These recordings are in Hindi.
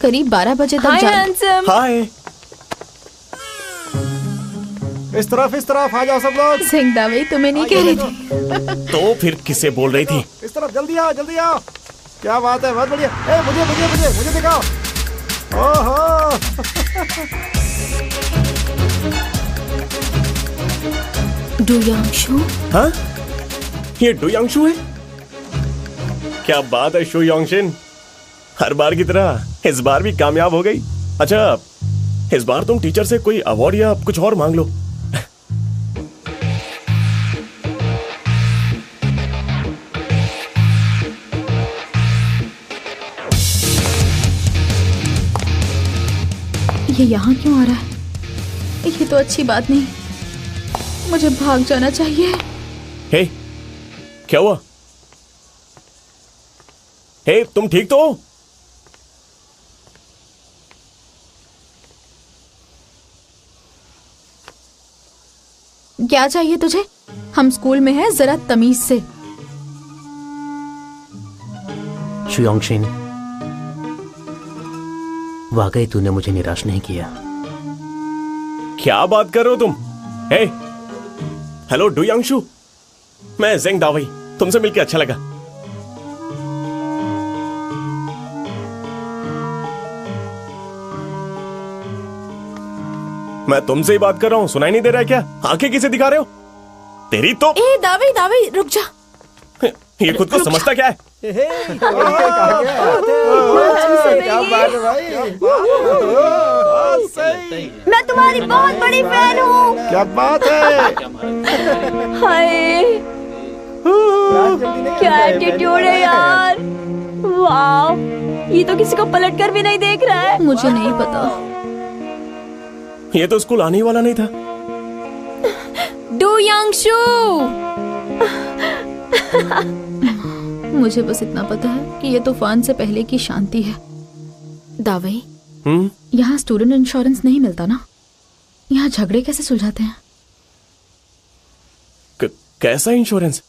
करीब 12 बजे तक हाय हैंडसम। हाय। इस तरफ आ जाओ सब लोग। सिंह दावई तुम्हें नहीं कह रही थी। तो फिर किसे बोल रही थी? इस तरफ जल्दी आओ। क्या बात है, बहुत बढ़िया। ए, मुझे दिखाओ। ओहो। डुयांशु? हाँ, ये डुयांशु है? क्या बात है शु योंगशिन, हर बार की तरह इस बार भी कामयाब हो गई। अच्छा, इस बार तुम टीचर से कोई अवार्ड या कुछ और मांग लो। ये यहाँ क्यों आ रहा है? ये तो अच्छी बात नहीं, मुझे भाग जाना चाहिए। हे, क्या हुआ? हे, तुम ठीक तो हो? क्या चाहिए तुझे? हम स्कूल में हैं, जरा तमीज से। शु योंगशिन, वाकई तूने मुझे निराश नहीं किया। क्या बात कर रहे हो तुम? हे, हेलो डुयांशु, मैं ज़ेंग दावई, तुमसे मिलकर अच्छा लगा। मैं तुमसे ही बात कर रहा हूँ, सुनाई नहीं दे रहा है क्या? आंखें किसे दिखा रहे हो? तेरी तो। ए दावई रुक जा। ये खुद को समझता क्या है? क्या बात है भाई। मैं तुम्हारी बहुत बड़ी फैन हूँ। क्या बात है। हाय, क्या एटीट्यूड है यार। वाह, ये तो किसी को पलट कर भी नहीं देख रहा है। मुझे नहीं पता। ये तो स्कूल आने ही वाला नहीं था। डुयांशु। मुझे बस इतना पता है कि ये तूफान से पहले की शांति है। दावई, यहाँ स्टूडेंट इंश्योरेंस नहीं मिलता ना? यहाँ झगड़े कैसे सुलझाते हैं? कैसा इंश्योरेंस?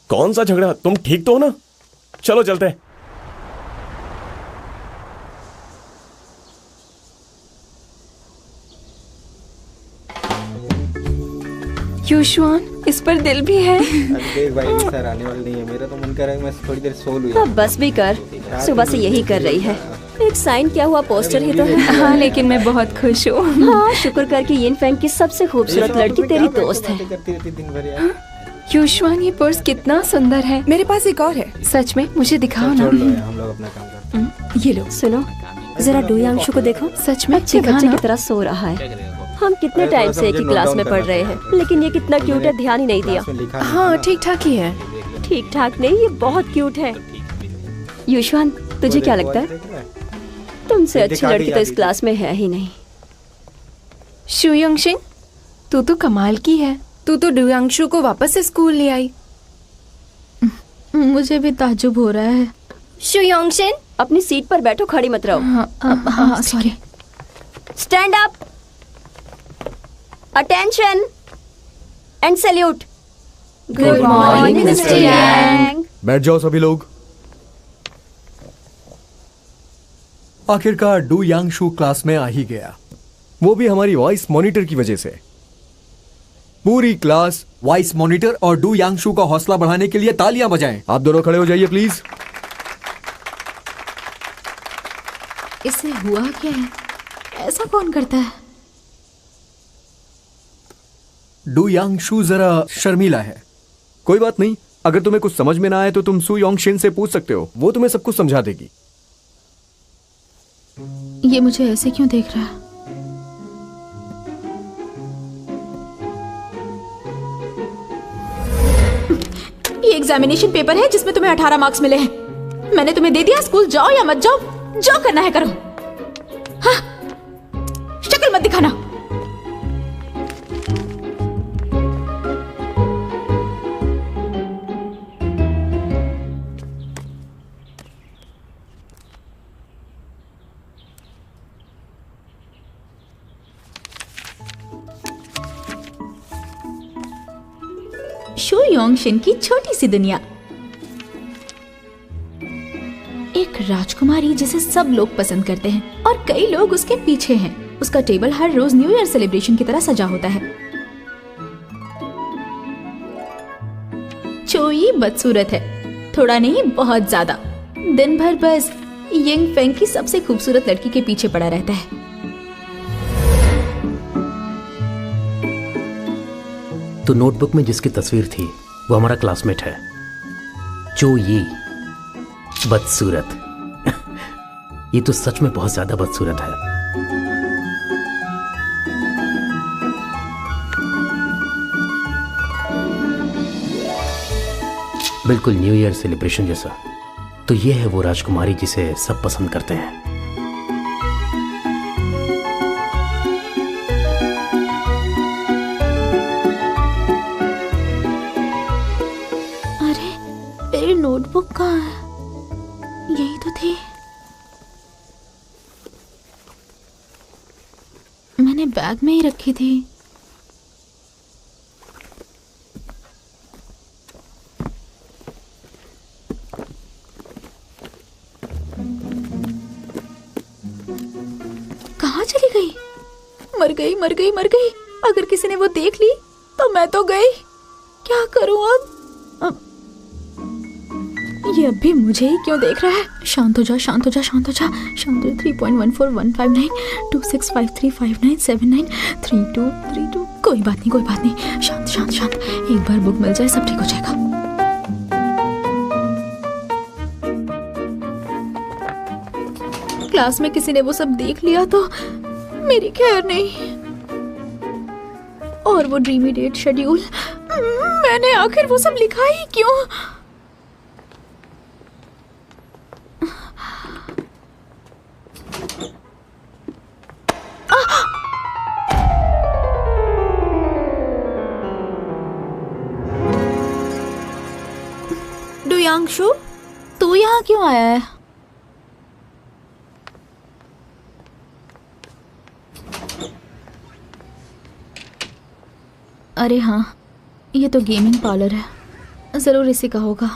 कौन सा झगड़ा? तुम ठीक तो हो ना? चलो चलते हैं। युशवान, इस पर दिल भी है। देख भाई, सर आने वाले नहीं है। मेरा तो मन कर रहा है मैं थोड़ी देर सो लूं। अब बस भी कर, सुबह से यही कर रही है। एक साइन क्या हुआ पोस्टर ही तो है। हाँ, लेकिन मैं बहुत खुश हूँ। हाँ, शुक्र कर कि यिनफेंग की सबसे खूबसूरत लड़की तेरी दोस्त है। युशवान, ये पर्स कितना सुंदर है। मेरे पास एक और है। सच में? मुझे दिखाओ ना। हम लोग अपना काम करते हैं। ये लो। सुनो, जरा डुयांशु को देखो। सच में अच्छे बच्चे की तरह सो रहा है। हम कितने टाइम से एक ही क्लास में पढ़ रहे हैं, लेकिन ये कितना क्यूट है, ध्यान ही नहीं दिया। हाँ, ठीक ठाक ही है। ठीक ठाक नहीं, ये बहुत क्यूट है। युशवान, तुझे क्या लगता है? तुमसे अच्छी लड़की तो इस क्लास में है ही नहीं। शु योंगशिन, तू तो कमाल की है। तू तो डुयांशु को वापस से स्कूल ले आई। मुझे भी ताज्जुब हो रहा है। शु योंगशिन, अपनी सीट पर बैठो, खड़ी मत रहो। हाँ, sorry. Stand up, attention and salute. Good morning mister Yang. बैठ जाओ सभी लोग। आखिरकार डुयांशु क्लास में आ ही गया, वो भी हमारी वॉइस मॉनिटर की वजह से। पूरी क्लास वॉइस मॉनिटर और डुयांशु का हौसला बढ़ाने के लिए तालियां बजाएं। आप दोनों खड़े हो जाइए प्लीज। इससे हुआ क्या है? ऐसा कौन करता है? डुयांशु जरा शर्मीला है। कोई बात नहीं, अगर तुम्हें कुछ समझ में ना आए तो तुम शु योंगशिन से पूछ सकते हो, वो तुम्हें सब कुछ समझा देगी। ये मुझे ऐसे क्यों देख रहा है? ये एग्जामिनेशन पेपर है जिसमें तुम्हें 18 मार्क्स मिले हैं। मैंने तुम्हें दे दिया, स्कूल जाओ या मत जाओ, जो करना है करो। हाँ, शक्ल मत दिखाना। शु योंगशिन की छोटी सी दुनिया। एक राजकुमारी जिसे सब लोग पसंद करते हैं और कई लोग उसके पीछे हैं। उसका टेबल हर रोज न्यू ईयर सेलिब्रेशन की तरह सजा होता है। चोई बदसूरत है, थोड़ा नहीं बहुत ज्यादा। दिन भर बस यंग फेंग की सबसे खूबसूरत लड़की के पीछे पड़ा रहता है। तो नोटबुक में जिसकी तस्वीर थी वो हमारा क्लासमेट है, जो ये बदसूरत। ये तो सच में बहुत ज्यादा बदसूरत है। बिल्कुल न्यू ईयर सेलिब्रेशन जैसा। तो ये है वो राजकुमारी जिसे सब पसंद करते हैं। अरे मेरी नोटबुक कहाँ है? यही तो थी। मैंने बैग में ही रखी थी। कहाँ चली गई? मर गई मर गई मर गई। अगर किसी ने वो देख ली तो मैं तो गई। क्या करूं अब? ये अब भी मुझे ही क्यों देख रहा है? शांत हो जा शांत हो जा शांत हो जा शांत हो। 3.14159 265359793232। कोई बात नहीं कोई बात नहीं। शांत शांत शांत। एक बार बुक मिल जाए सब ठीक हो जाएगा। क्लास में किसी ने वो सब देख लिया तो मेरी खैर नहीं। और वो ड्रीमी डेट शेड्यूल, मैंने आखिर वो सब लिखा ही क्यों? डुयांगशु, तू यहाँ क्यों आया है? अरे हाँ, ये तो गेमिंग पार्लर है, जरूर इसी का होगा।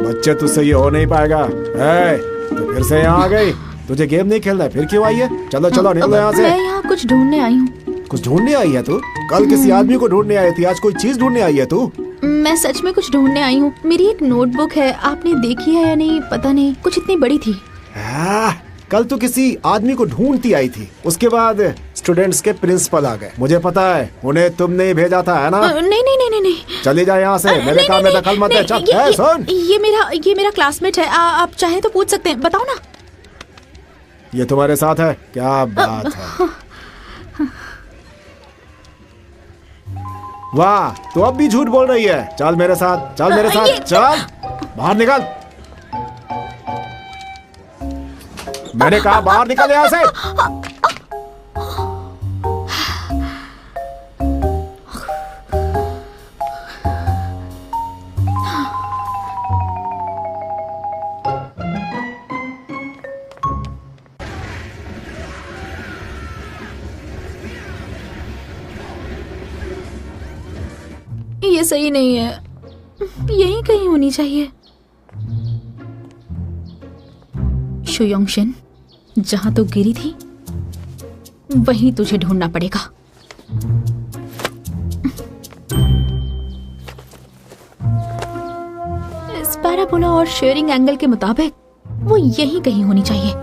बच्चे तुझसे ये हो नहीं पाएगा। तो फिर से यहाँ आ गई? तुझे गेम नहीं खेलना है? फिर क्यों आई है? चलो चलो निकलो यहाँ से। मैं यहाँ कुछ ढूंढने आई हूँ। कुछ ढूंढने आई है तू? कल किसी आदमी को ढूंढने आई थी, आज कोई चीज ढूंढने आई है तू? मैं सच में कुछ ढूंढने आई हूँ। मेरी एक नोटबुक है, आपने देखी है या नहीं पता नहीं, कुछ इतनी बड़ी थी। कल तू किसी आदमी को ढूंढती आई थी, उसके बाद स्टूडेंट्स के प्रिंसिपल आ गए। मुझे पता है, उन्हें तुमने ही भेजा था, है ना? नहीं नहीं नहीं नहीं। चली जा यहाँ से, मेरे काम में दखल मत दे। चल सुन, ये मेरा क्लासमेट है। आप चाहे तो पूछ सकते हैं। बताओ ना। ये तुम्हारे साथ है? क्या बात है। वाह, तू अब भी झूठ बोल रही है। चल मेरे साथ, चल मेरे साथ, चल बाहर निकल। मैंने कहा बाहर निकल यहाँ से। ये सही नहीं है, यहीं कहीं होनी चाहिए। शुयोंगशिन, जहां तो गिरी थी वहीं तुझे ढूंढना पड़ेगा। इस पैराबोला और शेयरिंग एंगल के मुताबिक वो यहीं कहीं होनी चाहिए।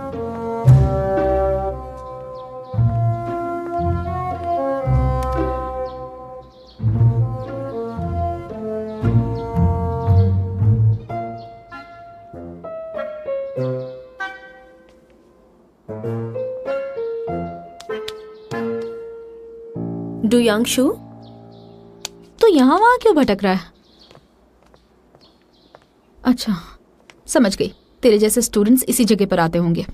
डुयांगशु, तो यहाँ वहां क्यों भटक रहा है? अच्छा, समझ गई। तेरे जैसे स्टूडेंट्स इसी जगह पर आते होंगे।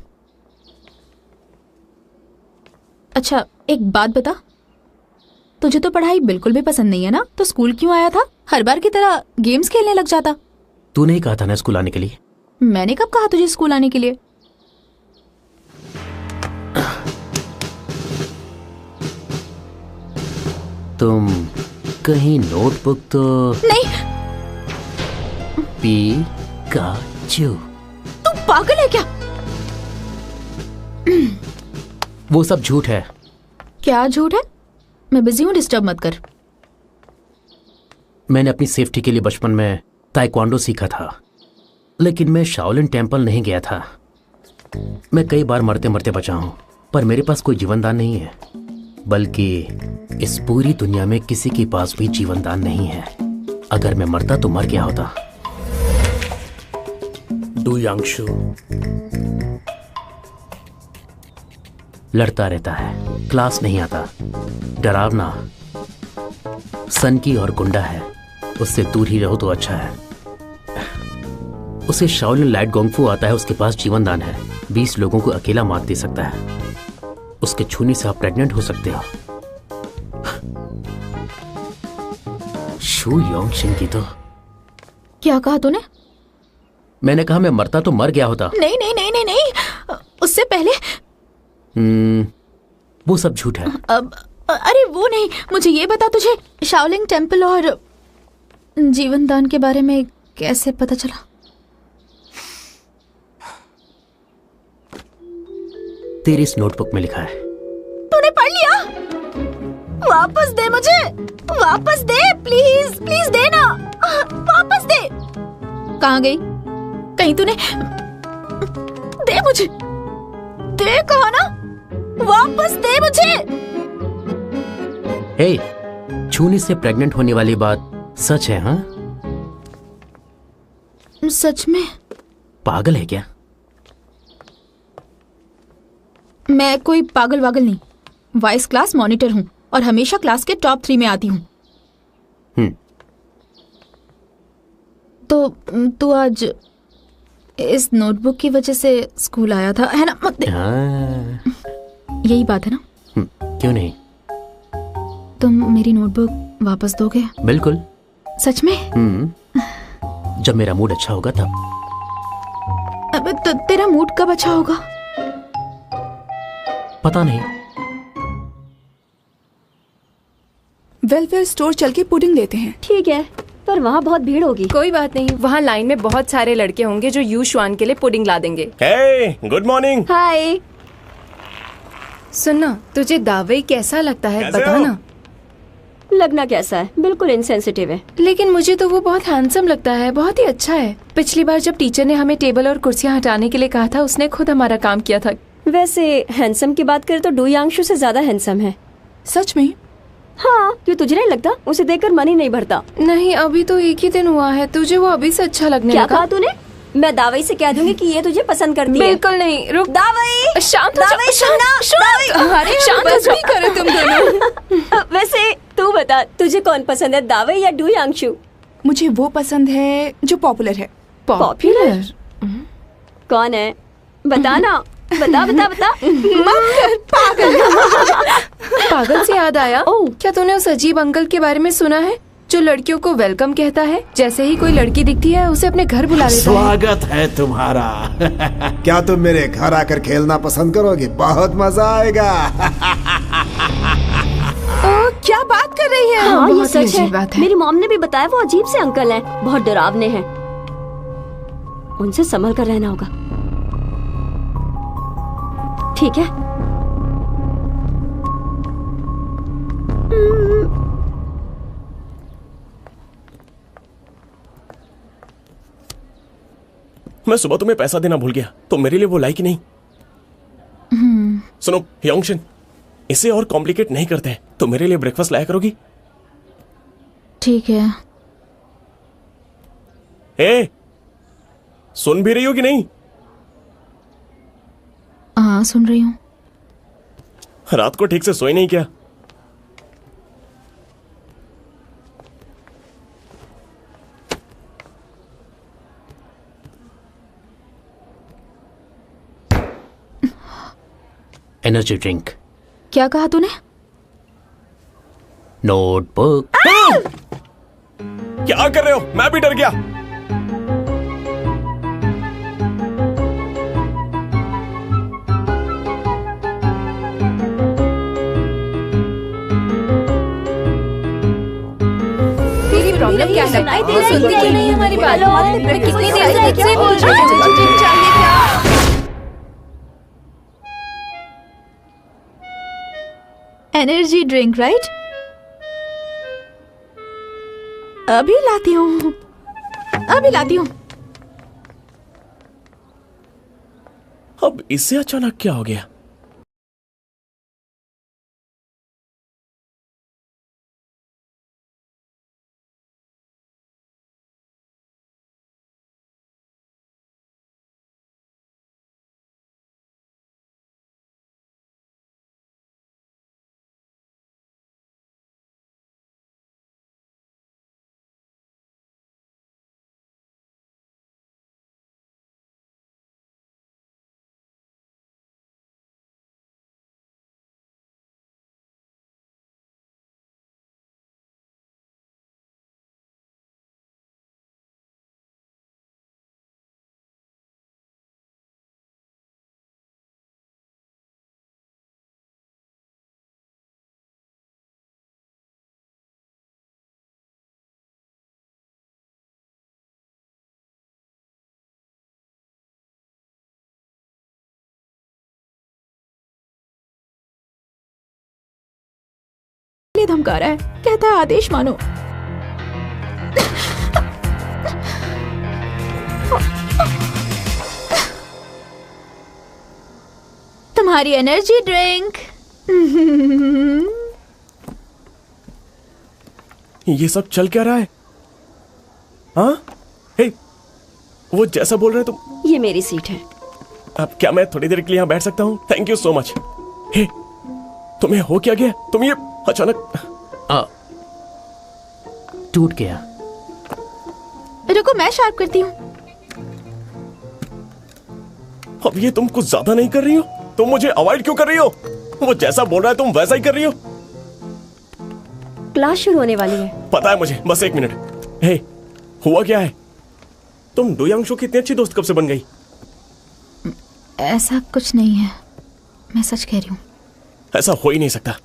अच्छा, एक बात बता, तुझे तो पढ़ाई बिल्कुल भी पसंद नहीं है ना? तो स्कूल क्यों आया था? हर बार की तरह गेम्स खेलने लग जाता। तूने ही कहा था ना स्कूल आने के लिए। मैंने कब कहा तुझे स्कूल आने के लिए? तुम कहीं नोटबुक तो नहीं। पिकाचू। तू पागल है क्या? वो सब झूठ है। क्या झूठ है? मैं बिजी हूँ, डिस्टर्ब मत कर। मैंने अपनी सेफ्टी के लिए बचपन में ताइक्वांडो सीखा था, लेकिन मैं शाओलिन टेम्पल नहीं गया था। मैं कई बार मरते मरते बचा हूं, पर मेरे पास कोई जीवनदान नहीं है, बल्कि इस पूरी दुनिया में किसी के पास भी जीवनदान नहीं है। अगर मैं मरता तो मर गया होता। डू यांगशु लड़ता रहता है, क्लास नहीं आता, डरावना, सनकी और गुंडा है। उससे दूर ही रहो तो अच्छा है। उसे शाओलिन लाइट गोंगफू आता है, उसके पास जीवनदान है, 20 लोगों को अकेला मार दे सकता है। उसके छूने से आप प्रेग्नेंट हो सकते हो। शू योंगशिन की तो। क्या कहा तूने? मैंने कहा मैं मरता तो मर गया होता। नहीं नहीं नहीं नहीं नहीं, उससे पहले। वो सब झूठ है। अरे वो नहीं, मुझे ये बता, तुझे शाओलिन टेम्पल और जीवनदान के बारे में कैसे पता चला? तेरी इस नोटबुक में लिखा है। तूने पढ़ लिया? वापस दे मुझे, वापस दे, प्लीज प्लीज दे ना, वापस दे। कहाँ गई? कहीं तूने? दे मुझे, दे, कहा ना, वापस दे मुझे। हे, छूने से प्रेग्नेंट होने वाली बात सच है? हाँ, सच में? पागल है क्या? मैं कोई पागल वागल नहीं, वाइस क्लास मॉनिटर हूँ और हमेशा क्लास के टॉप 3 में आती हूँ। तो तू आज इस नोटबुक की वजह से स्कूल आया था, है ना? यही बात है ना? क्यों नहीं? तुम मेरी नोटबुक वापस दोगे? बिल्कुल। सच में? जब मेरा मूड अच्छा होगा तब। अब तो तेरा मूड कब अच्छा होगा? पता नहीं। वेलफेयर स्टोर चल के पुडिंग लेते हैं। ठीक है, पर वहाँ बहुत भीड़ होगी। कोई बात नहीं, वहाँ लाइन में बहुत सारे लड़के होंगे जो यू शुआन के लिए पुडिंग ला देंगे। हे, गुड मॉर्निंग। हाय। सुनना, तुझे दावई कैसा लगता है? कैसे बता हो? ना। लगना कैसा है? बिल्कुल इनसेंसिटिव है। लेकिन मुझे तो वो बहुत हैंडसम लगता है, बहुत ही अच्छा है। पिछली बार जब टीचर ने हमें टेबल और कुर्सियाँ हटाने के लिए कहा था, उसने खुद हमारा काम किया था। वैसे हैंडसम की बात करें तो डू यांगशु से ज्यादा हैंडसम है। सच में? हाँ, क्यों तुझे नहीं लगता? उसे देखकर मन ही नहीं भरता। नहीं, अभी तो एक ही दिन हुआ है, तुझे वो अभी से अच्छा लगने क्या लगा? कहा तूने? मैं दावई से कह दूंगी कि ये तुझे पसंद करती है। बिल्कुल नहीं, रुक। दावई, शांत हो जाओ, दावई, शांत। अरे शांत हो जाओ, करो तुम दोनों। वैसे तू बता, तुझे कौन पसंद है, दावई या डू यांगशु? मुझे वो पसंद है जो पॉपुलर है। पॉपुलर? कौन है? बता ना, बता बता बता। पागल से याद आया, क्या तूने उस अजीब अंकल के बारे में सुना है जो लड़कियों को वेलकम कहता है? जैसे ही कोई लड़की दिखती है उसे अपने घर बुला लेता है। स्वागत है तुम्हारा। क्या तुम मेरे घर आकर खेलना पसंद करोगे? बहुत मजा आएगा। क्या बात कर रही है? हाँ, ये बहुत ही सच अजीब बात है। मेरी मॉम ने भी बताया, वो अजीब से अंकल हैं, बहुत डरावने हैं। उनसे संभल कर रहना होगा। ठीक है। मैं सुबह तुम्हें पैसा देना भूल गया, तो मेरे लिए वो लाई कि नहीं? सुनो योंगशिन, इसे और कॉम्प्लिकेट नहीं करते हैं, तो मेरे लिए ब्रेकफास्ट लाया करोगी? ठीक है। ए, सुन भी रही हो कि नहीं? हाँ, सुन रही हूँ। रात को ठीक से सोई नहीं क्या? Energy drink. क्या कहा तूने? नोटबुक। क्या कर रहे हो? मैं भी डर गया। लोग क्या सुनाई दे रहा है? सुनती क्यों नहीं हमारी बात? हेलो? मैं कितनी देर से क्या तुझसे बोल बोल रही रही हो? हूँ चाहिए क्या? Energy drink right? अभी लाती हूँ, अभी लाती हूँ। अब इससे अचानक क्या हो गया? धमका रहा है, कहता है आदेश मानो। तुम्हारी एनर्जी ड्रिंक। ये सब चल क्या रहा है? हाँ? हे, वो जैसा बोल रहे तुम। ये मेरी सीट है। अब क्या मैं थोड़ी देर के लिए यहाँ बैठ सकता हूँ? Thank you so much. Hey, तुम्हें हो क्या गया? तुम ये अचानक टूट गया। रुको मैं शार्प करती हूँ। अब ये तुम कुछ ज्यादा नहीं कर रही हो? तुम मुझे अवॉइड क्यों कर रही हो? वो जैसा बोल रहा है तुम वैसा ही कर रही हो। क्लास शुरू होने वाली है। पता है मुझे, बस एक मिनट। हे, हुआ क्या है? तुम डू यांगशु की इतनी अच्छी दोस्त कब से बन गई? ऐसा कुछ नहीं है, मैं सच कह रही हूँ। ऐसा हो ही नहीं सकता।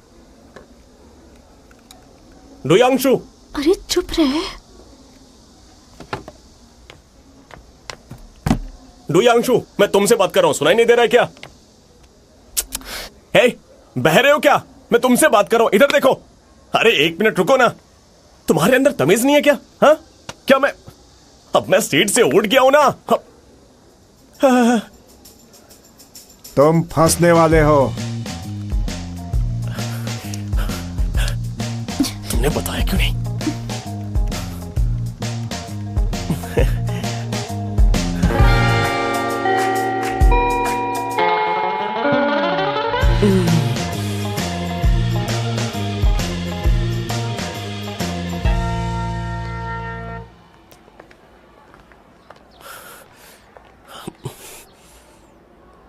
डू यांगशु! अरे चुप रहे। डू यांगशु, मैं तुमसे बात कर रहा हूं, सुनाई नहीं दे रहा है क्या? हे, बह रहे हो क्या? मैं तुमसे बात कर रहा हूं, इधर देखो। अरे एक मिनट रुको ना। तुम्हारे अंदर तमीज नहीं है क्या? हाँ? क्या अब मैं सीट से उठ गया हूं ना। तुम फंसने वाले हो। तुमने बताया क्यों नहीं?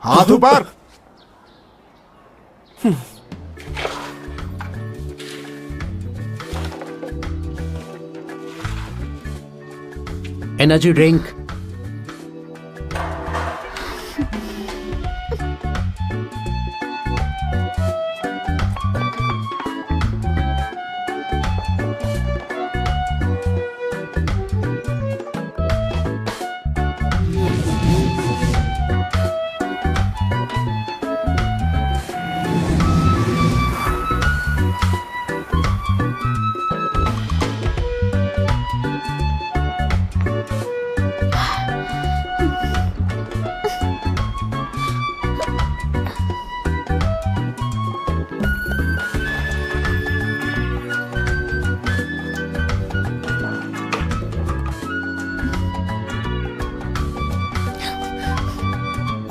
हाथ ऊपर। Energy drink.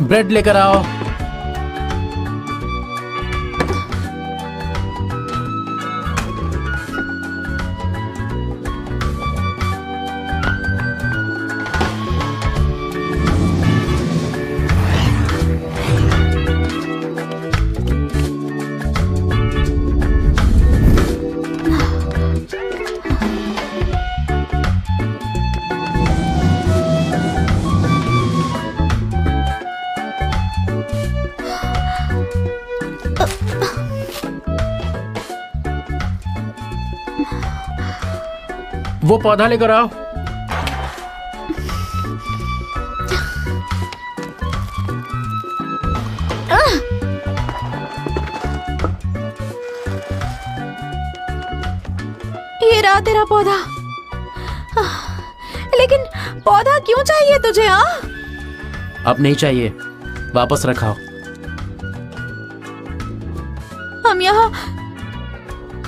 ब्रेड लेकर आओ। वो पौधा लेकर आओ। ये रहा तेरा पौधा। लेकिन पौधा क्यों चाहिए तुझे? अब नहीं चाहिए, वापस रखाओ। हम यहाँ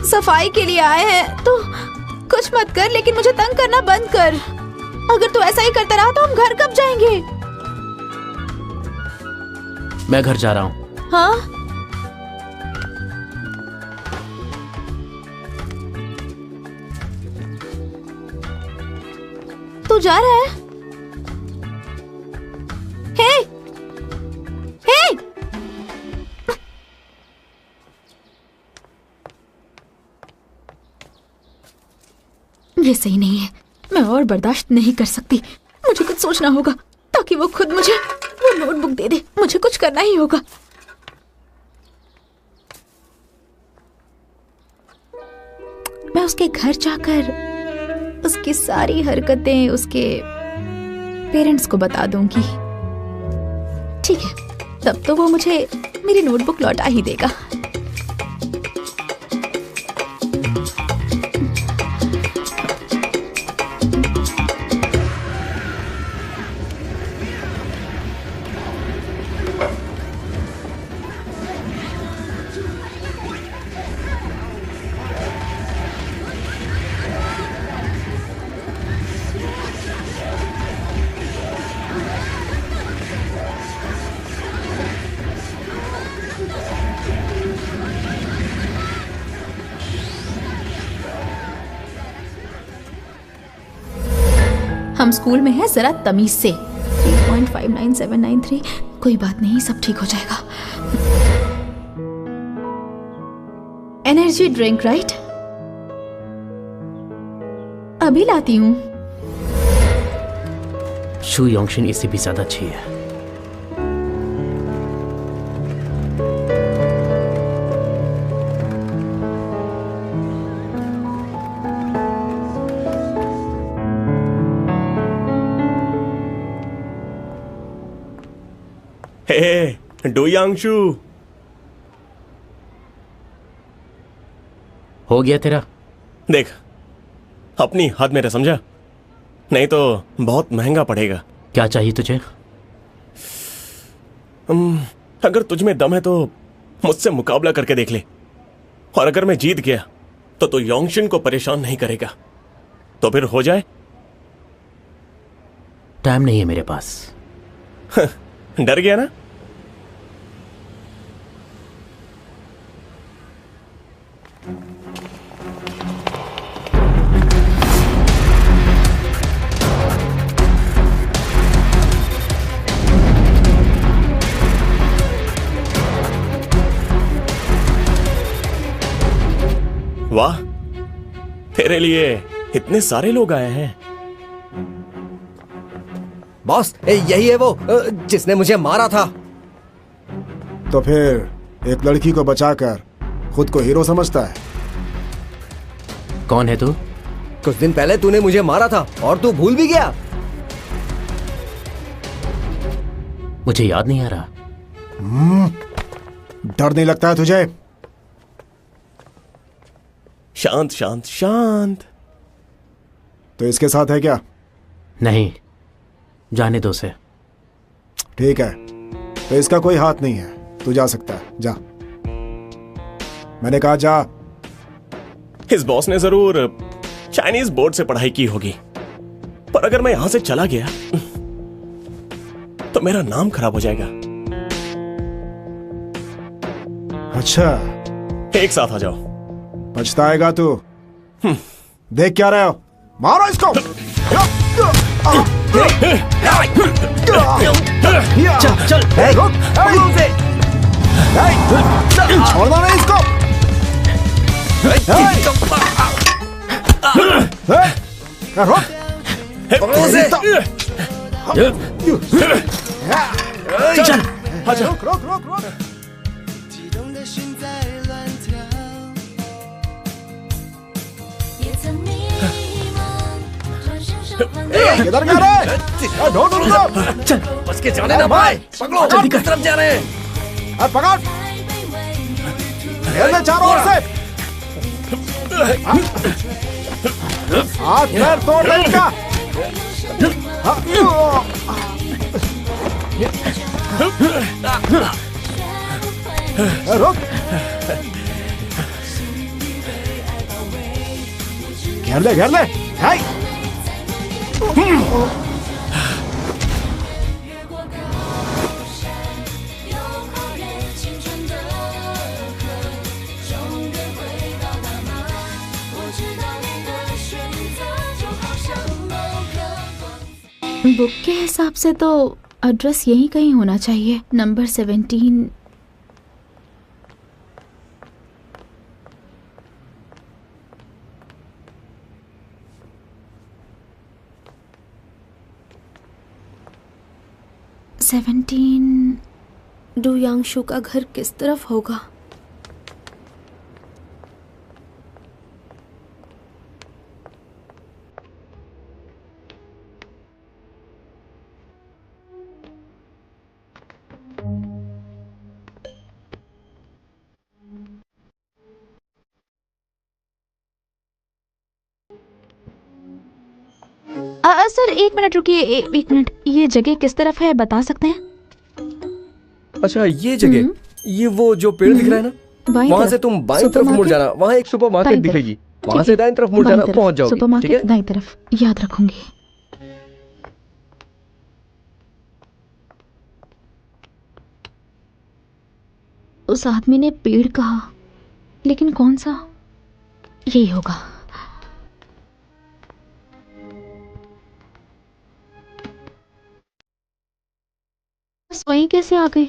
सफाई के लिए आए हैं, तो कुछ मत कर, लेकिन मुझे तंग करना बंद कर। अगर तू ऐसा ही करता रहा तो हम घर कब जाएंगे? मैं घर जा रहा हूँ। हाँ? तू जा रहा है? हे! हे! ये सही नहीं है। मैं और बर्दाश्त नहीं कर सकती। मुझे कुछ सोचना होगा ताकि वो खुद मुझे वो नोटबुक दे दे। मुझे कुछ करना ही होगा। मैं उसके घर जाकर उसकी सारी हरकतें उसके पेरेंट्स को बता दूंगी। ठीक है, तब तो वो मुझे मेरी नोटबुक लौटा ही देगा। हम स्कूल में हैं, जरा तमीज से। 3.597993। कोई बात नहीं, सब ठीक हो जाएगा। Energy drink, right? अभी लाती हूँ। शू योंगशिन इससे भी ज्यादा अच्छी है। हे डू यांगशु, हो गया तेरा? देख, अपनी हद में रह, समझा? नहीं तो बहुत महंगा पड़ेगा। क्या चाहिए तुझे? अगर तुझ में दम है तो मुझसे मुकाबला करके देख ले, और अगर मैं जीत गया तो तू योंगशिन को परेशान नहीं करेगा, तो फिर हो जाए। टाइम नहीं है मेरे पास। डर गया ना? वाह, तेरे लिए इतने सारे लोग आए हैं। बॉस, यही है वो जिसने मुझे मारा था। तो फिर एक लड़की को बचाकर खुद को हीरो समझता है। कौन है तू? कुछ दिन पहले तूने मुझे मारा था और तू भूल भी गया। मुझे याद नहीं आ रहा। डर नहीं लगता है तुझे? शांत शांत शांत। तो इसके साथ है क्या? नहीं, जाने दो उसे। ठीक है, तो इसका कोई हाथ नहीं है। तू जा सकता है, जा। मैंने कहा जा। इस बॉस ने जरूर चाइनीज बोर्ड से पढ़ाई की होगी, पर अगर मैं यहां से चला गया तो मेरा नाम खराब हो जाएगा। अच्छा, एक साथ आ जाओ। पछताएगा तू। देख क्या रहे हो? मारो इसको। चल चल, छोड़ना नहीं इसको। चल, रोक रोक रोक रोक। किधर जा रहे हैं? ढूंढ उनको। चल बस के जाने ना भाई, पकड़ो जल्दी कर, तरफ जा रहे हैं। पकड़, घेर ले चारों ओर से। हाथ पैर तोड़ दे इनका। रुक, घेर ले, घेर ले। हाय, बुक के हिसाब से तो एड्रेस यहीं कहीं होना चाहिए, नंबर 17। डू यांगशु का घर किस तरफ होगा? सर एक मिनट रुकिए, एक मिनट। ये जगह किस तरफ है बता सकते हैं? अच्छा ये जगह, ये वो जो पेड़ दिख रहा है ना, वहाँ से तुम बाईं तरफ मुड़ जाना, वहाँ एक सुपरमार्केट दिखेगी, वहाँ से दाईं तरफ मुड़ जाना, पहुँच जाओगे। सुपरमार्केट दाईं तरफ, याद रखूंगी। उस आदमी ने पेड़ कहा, लेकिन कौन सा? यही होगा। वहीं कैसे आ गई?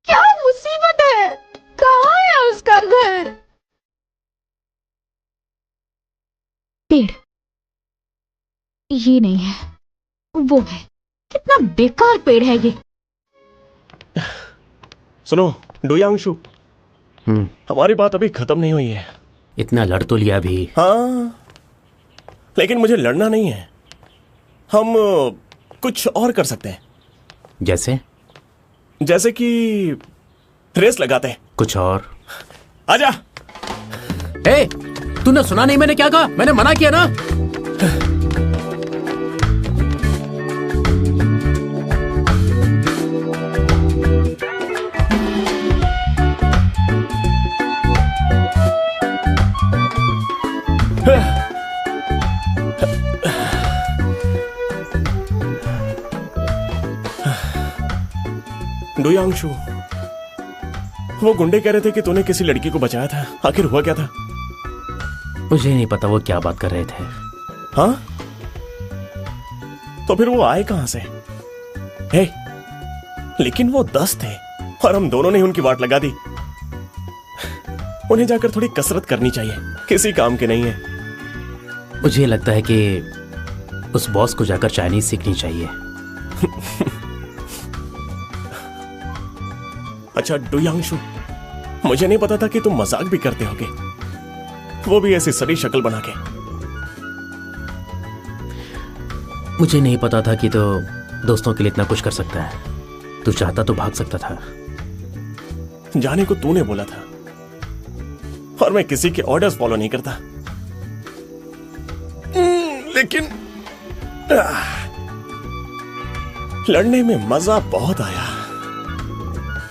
क्या मुसीबत है? कहाँ है उसका घर? पेड़ ये नहीं है, वो है। कितना बेकार पेड़ है ये। सुनो डू यांगशु, हमारी बात अभी खत्म नहीं हुई है। इतना लड़ तो लिया भी। हाँ, लेकिन मुझे लड़ना नहीं है। हम कुछ और कर सकते हैं। जैसे कि रेस लगाते हैं। कुछ और? आजा। ए, तूने सुना नहीं मैंने क्या कहा? मैंने मना किया ना। डू यांगशु, वो गुंडे कह रहे थे कि तूने किसी लड़की को बचाया था, आखिर हुआ क्या था? मुझे नहीं पता वो क्या बात कर रहे थे। हाँ? तो फिर वो आए कहां से? हे, लेकिन वो 10 थे और हम दोनों ने उनकी वाट लगा दी। उन्हें जाकर थोड़ी कसरत करनी चाहिए, किसी काम के नहीं है। मुझे लगता है कि उस बॉस को जाकर चाइनीज सीखनी चाहिए। अच्छा डू यांगशु, मुझे नहीं पता था कि तुम मजाक भी करते होगे, वो भी ऐसी सड़ी शक्ल बना के। मुझे नहीं पता था कि तो दोस्तों के लिए इतना कुछ कर सकता है। तू चाहता तो भाग सकता था। जाने को तूने बोला था, और मैं किसी के ऑर्डर्स फॉलो नहीं करता। लेकिन लड़ने में मजा बहुत आया,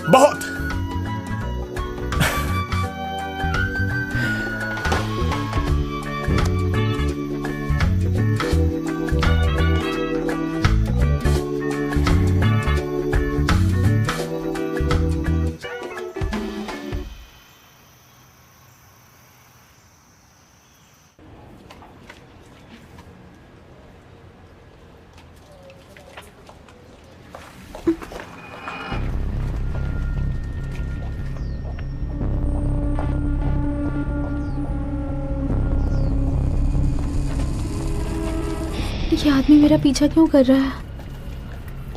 बहुत। ये आदमी मेरा पीछा क्यों कर रहा है?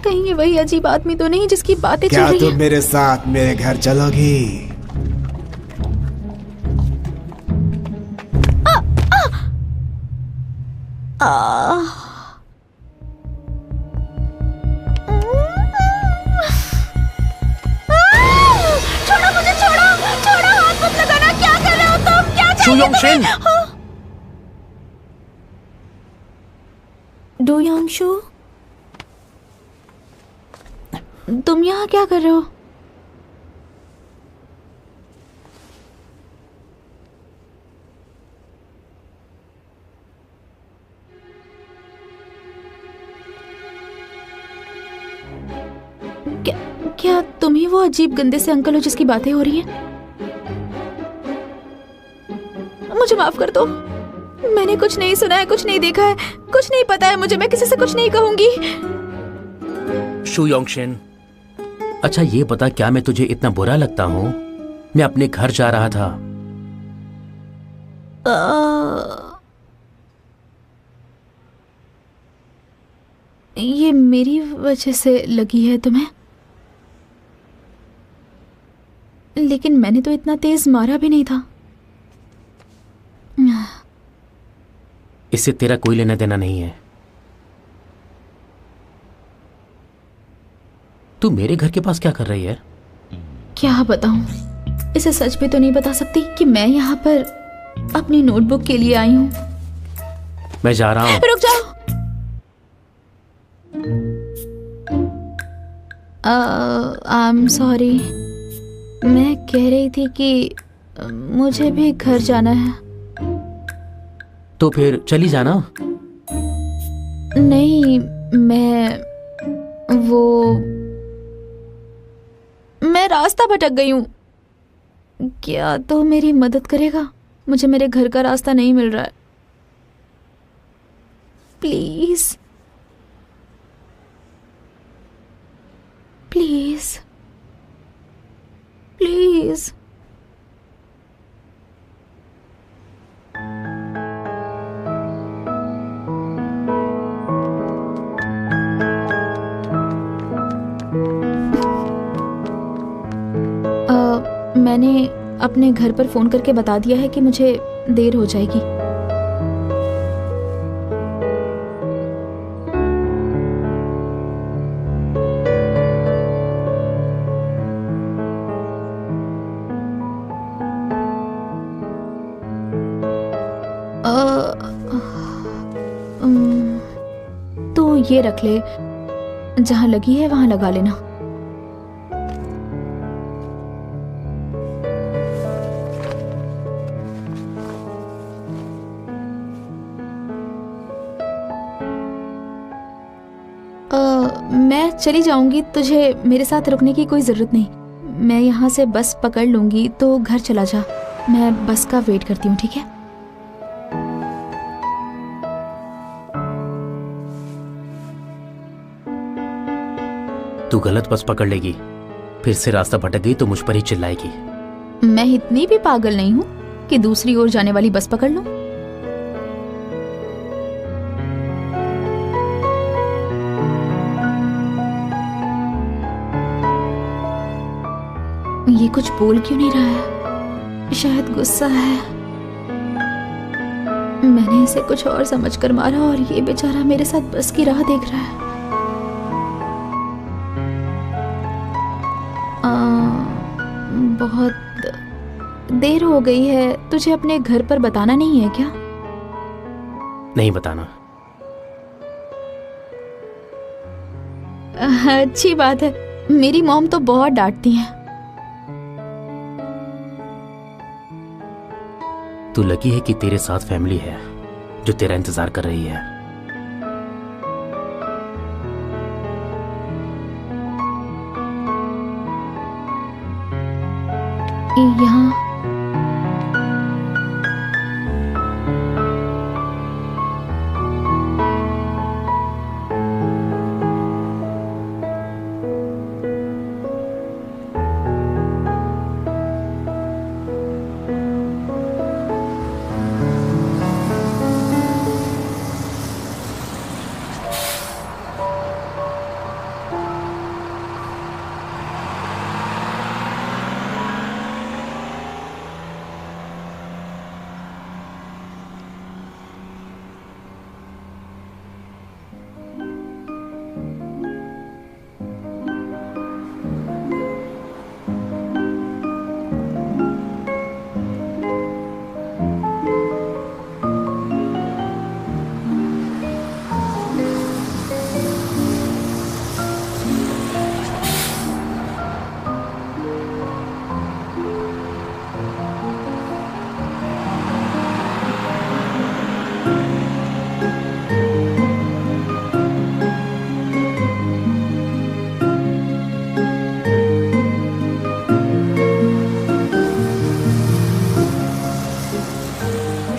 कहीं ये वही अजीब आदमी तो नहीं जिसकी बातें चल रही हैं? क्या तुम मेरे साथ मेरे घर चलोगी? छोड़ो मुझे, छोड़ो छोड़ो, हाथ मत लगाना। क्या कर रहे हो तुम? क्या चाहिए शुयांगशिन। डू यांगशु, तुम यहाँ क्या कर रहे हो? क्या तुम ही वो अजीब गंदे से अंकल हो जिसकी बातें हो रही हैं? मुझे माफ कर दो, मैंने कुछ नहीं सुना है, कुछ नहीं देखा है, कुछ नहीं पता है मुझे। मैं किसी से कुछ नहीं कहूंगी। शुयांगशिन, अच्छा ये बता, क्या मैं तुझे इतना बुरा लगता हूँ? मैं अपने घर जा रहा था। ये मेरी वजह से लगी है तुम्हें? लेकिन मैंने तो इतना तेज मारा भी नहीं था। इससे तेरा कोई लेना देना नहीं है। तू मेरे घर के पास क्या कर रही है? क्या बताऊं, इसे सच भी तो नहीं बता सकती कि मैं यहाँ पर अपनी नोटबुक के लिए आई हूँ। मैं जा रहा हूँ। रुक जाओ। आई एम सॉरी, मैं कह रही थी कि मुझे भी घर जाना है। तो फिर चली जाना। नहीं, मैं रास्ता भटक गई हूँ। क्या तो मेरी मदद करेगा? मुझे मेरे घर का रास्ता नहीं मिल रहा है। Please please please. मैंने अपने घर पर फोन करके बता दिया है कि मुझे देर हो जाएगी। तो ये रख ले, जहां लगी है वहां लगा लेना। मैं चली जाऊंगी, तुझे मेरे साथ रुकने की कोई जरूरत नहीं। मैं यहाँ से बस पकड़ लूंगी, तो घर चला जा। मैं बस का वेट करती हूँ, ठीक है? तू गलत बस पकड़ लेगी, फिर से रास्ता भटक गई तो मुझ पर ही चिल्लाएगी। मैं इतनी भी पागल नहीं हूँ कि दूसरी ओर जाने वाली बस पकड़ लूं। ये कुछ बोल क्यों नहीं रहा है? शायद गुस्सा है। मैंने इसे कुछ और समझकर मारा और ये बेचारा मेरे साथ बस की राह देख रहा है। बहुत देर हो गई है। तुझे अपने घर पर बताना नहीं है क्या? नहीं बताना। अच्छी बात है। मेरी मॉम तो बहुत डांटती हैं। तू लकी है कि तेरे साथ फैमिली है जो तेरा इंतजार कर रही है। यहाँ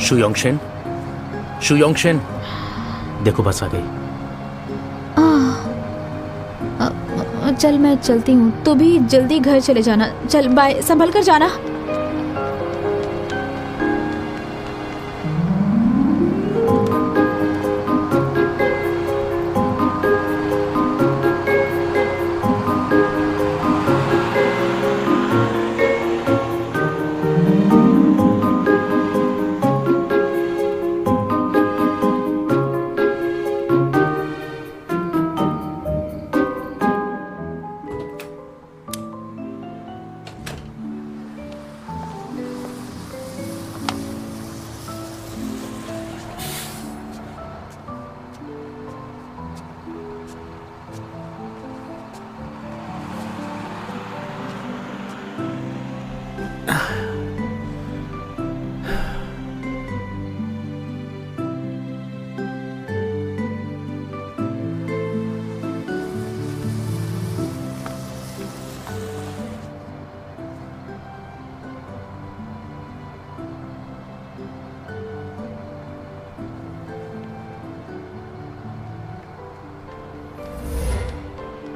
शुयोंगशिन, शुयोंगशिन, देखो बस आ गई। चल मैं चलती हूँ, तू भी जल्दी घर चले जाना। चल बाय, संभल कर जाना।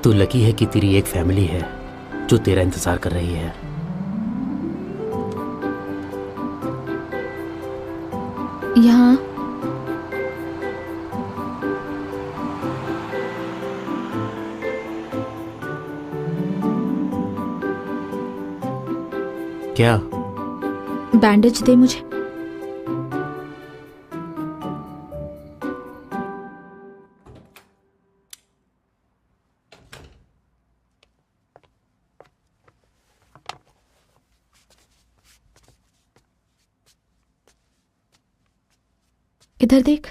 तू लकी है कि तेरी एक फैमिली है जो तेरा इंतजार कर रही है। यहाँ क्या? बैंडेज दे मुझे। इधर देख।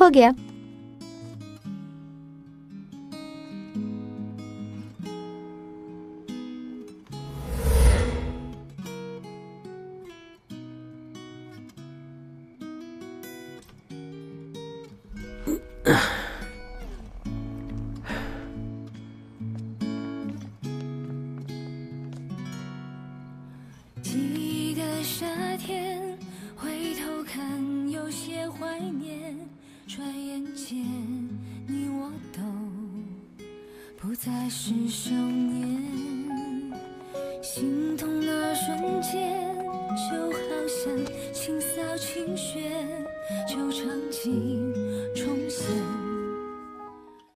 हो गया।记得夏天，回头看有些怀念，转眼间你我都不再是少年，心痛那瞬间，就好像清扫清雪，旧场景